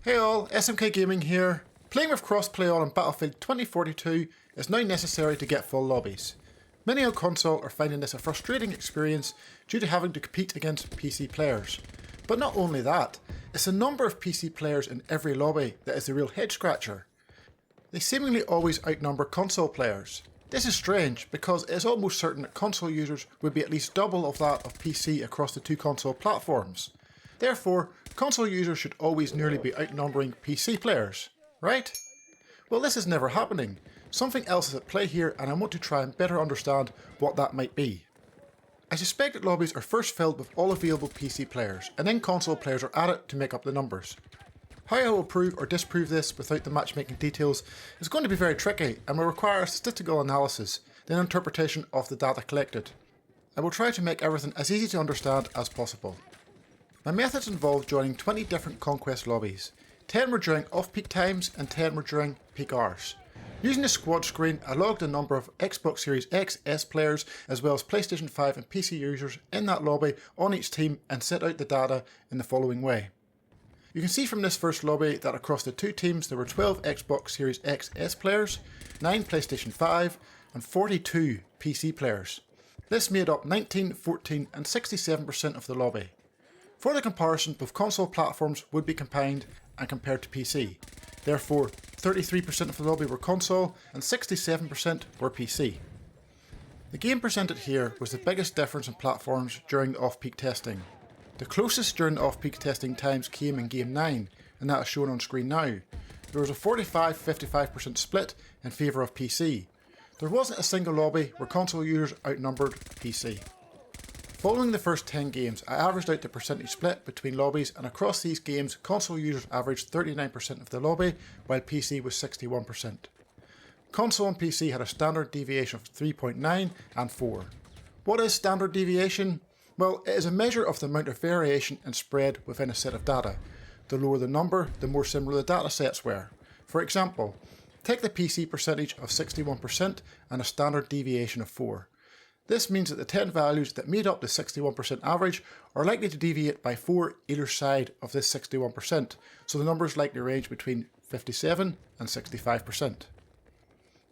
Hey all, SMK Gaming here. Playing with crossplay on Battlefield 2042 is now necessary to get full lobbies. Many on console are finding this a frustrating experience due to having to compete against PC players. But not only that, it's the number of PC players in every lobby that is the real head scratcher. They seemingly always outnumber console players. This is strange because it is almost certain that console users would be at least double of that of PC across the two console platforms. Therefore, console users should always nearly be outnumbering PC players, right? Well, this is never happening. Something else is at play here and I want to try and better understand what that might be. I suspect that lobbies are first filled with all available PC players and then console players are added to make up the numbers. How I will prove or disprove this without the matchmaking details is going to be very tricky and will require a statistical analysis, then interpretation of the data collected. I will try to make everything as easy to understand as possible. My methods involve joining 20 different conquest lobbies. 10 were during off-peak times and 10 were during peak hours. Using the squad screen, I logged a number of Xbox Series X, S players as well as PlayStation 5 and PC users in that lobby on each team and set out the data in the following way. You can see from this first lobby that across the two teams there were 12 Xbox Series X, S players, 9 PlayStation 5 and 42 PC players. This made up 19, 14 and 67% of the lobby. For the comparison, both console platforms would be combined and compared to PC. Therefore, 33% of the lobby were console and 67% were PC. The game presented here was the biggest difference in platforms during the off-peak testing. The closest during the off-peak testing times came in Game 9, and that is shown on screen now. There was a 45-55% split in favour of PC. There wasn't a single lobby where console users outnumbered PC. Following the first 10 games, I averaged out the percentage split between lobbies, and across these games, console users averaged 39% of the lobby, while PC was 61%. Console and PC had a standard deviation of 3.9 and 4. What is standard deviation? Well, it is a measure of the amount of variation and spread within a set of data. The lower the number, the more similar the data sets were. For example, take the PC percentage of 61% and a standard deviation of 4. This means that the 10 values that made up the 61% average are likely to deviate by 4 either side of this 61%, so the numbers likely range between 57 and 65%.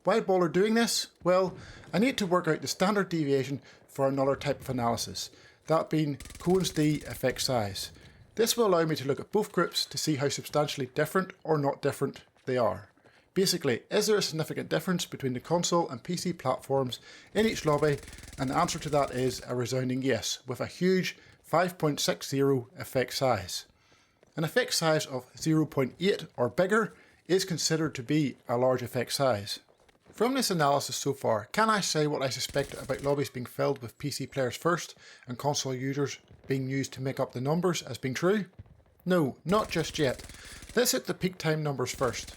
Why bother doing this? Well, I need to work out the standard deviation for another type of analysis, that being Cohen's d effect size. This will allow me to look at both groups to see how substantially different or not different they are. Basically, is there a significant difference between the console and PC platforms in each lobby? And the answer to that is a resounding yes, with a huge 5.60 effect size. An effect size of 0.8 or bigger is considered to be a large effect size. From this analysis so far, can I say what I suspected about lobbies being filled with PC players first and console users being used to make up the numbers as being true? No, not just yet. Let's hit the peak time numbers first.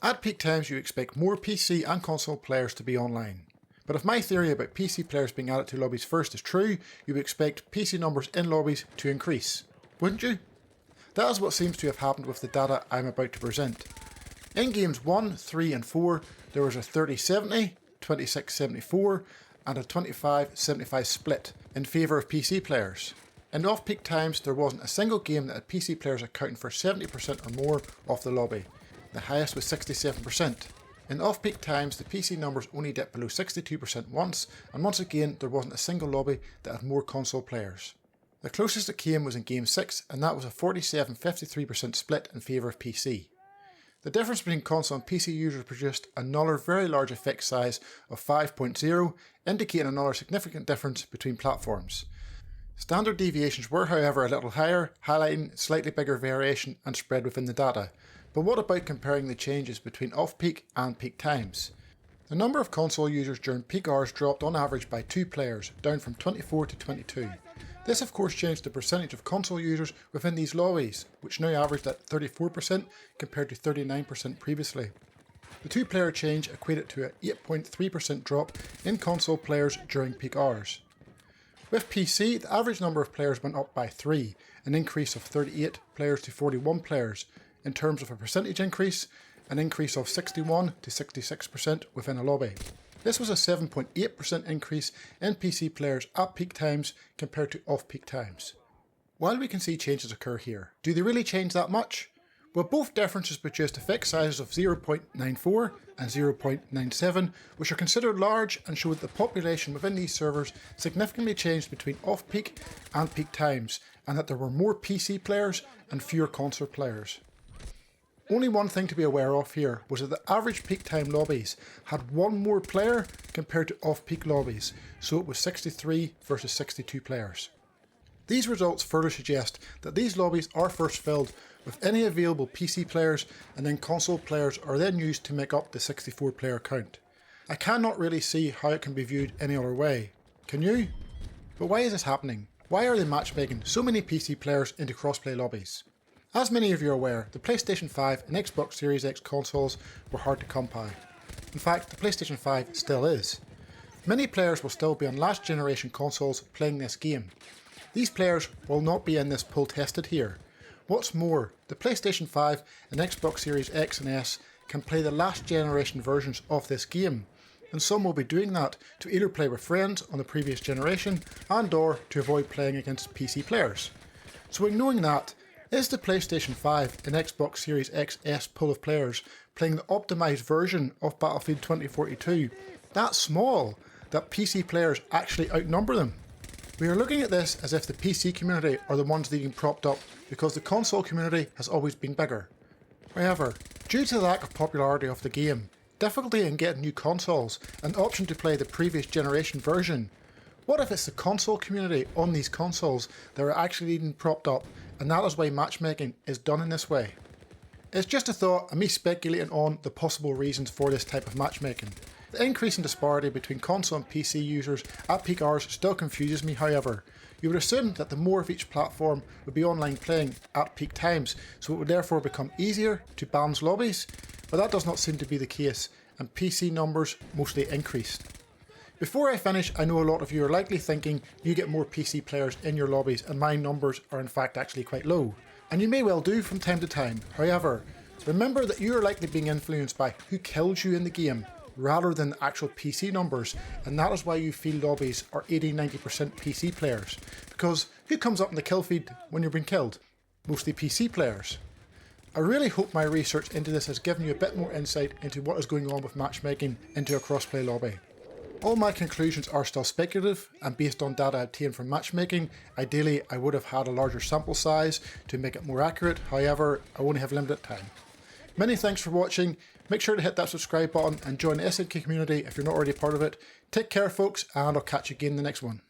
At peak times you expect more PC and console players to be online. But if my theory about PC players being added to lobbies first is true, you would expect PC numbers in lobbies to increase, wouldn't you? That is what seems to have happened with the data I am about to present. In games 1, 3 and 4 there was a 30-70, 26-74 and a 25-75 split in favour of PC players. In off-peak times there wasn't a single game that had PC players accounting for 70% or more of the lobby. The highest was 67%. In off-peak times, the PC numbers only dipped below 62% once, and once again there wasn't a single lobby that had more console players. The closest it came was in Game 6, and that was a 47-53% split in favour of PC. The difference between console and PC users produced another very large effect size of 5.0, indicating another significant difference between platforms. Standard deviations were however a little higher, highlighting slightly bigger variation and spread within the data. But what about comparing the changes between off-peak and peak times? The number of console users during peak hours dropped on average by 2 players, down from 24 to 22. This of course changed the percentage of console users within these lobbies, which now averaged at 34% compared to 39% previously. The 2-player change equated to an 8.3% drop in console players during peak hours. With PC, the average number of players went up by 3, an increase of 38 players to 41 players. In terms of a percentage increase, an increase of 61 to 66% within a lobby. This was a 7.8% increase in PC players at peak times compared to off-peak times. While we can see changes occur here, do they really change that much? with both differences produced effect sizes of 0.94 and 0.97, which are considered large and show that the population within these servers significantly changed between off-peak and peak times, and that there were more PC players and fewer console players. Only one thing to be aware of here was that the average peak time lobbies had one more player compared to off-peak lobbies, so it was 63 versus 62 players. These results further suggest that these lobbies are first filled with any available PC players, and then console players are then used to make up the 64 player count. I cannot really see how it can be viewed any other way. Can you? But why is this happening? Why are they matchmaking so many PC players into crossplay lobbies? As many of you are aware, the PlayStation 5 and Xbox Series X consoles were hard to come by. In fact, the PlayStation 5 still is. Many players will still be on last generation consoles playing this game. These players will not be in this poll tested here. What's more, the PlayStation 5 and Xbox Series X and S can play the last generation versions of this game, and some will be doing that to either play with friends on the previous generation and or to avoid playing against PC players. So ignoring that, is the PlayStation 5 and Xbox Series XS pool of players playing the optimised version of Battlefield 2042 that small that PC players actually outnumber them? We are looking at this as if the PC community are the ones being propped up because the console community has always been bigger. However, due to the lack of popularity of the game, difficulty in getting new consoles, and the option to play the previous generation version, what if it's the console community on these consoles that are actually being propped up, and that is why matchmaking is done in this way? It's just a thought and me speculating on the possible reasons for this type of matchmaking. The increase in disparity between console and PC users at peak hours still confuses me, however. You would assume that the more of each platform would be online playing at peak times, so it would therefore become easier to balance lobbies, but that does not seem to be the case, and PC numbers mostly increased. Before I finish, I know a lot of you are likely thinking you get more PC players in your lobbies and my numbers are in fact actually quite low. And you may well do from time to time. However, remember that you are likely being influenced by who kills you in the game rather than the actual PC numbers, and that is why you feel lobbies are 80-90% PC players. Because who comes up in the kill feed when you're being killed? Mostly PC players. I really hope my research into this has given you a bit more insight into what is going on with matchmaking into a crossplay lobby. All my conclusions are still speculative and based on data obtained from matchmaking. Ideally, I would have had a larger sample size to make it more accurate, however, I only have limited time. Many thanks for watching. Make sure to hit that subscribe button and join the SNK community if you're not already part of it. Take care folks, and I'll catch you again in the next one.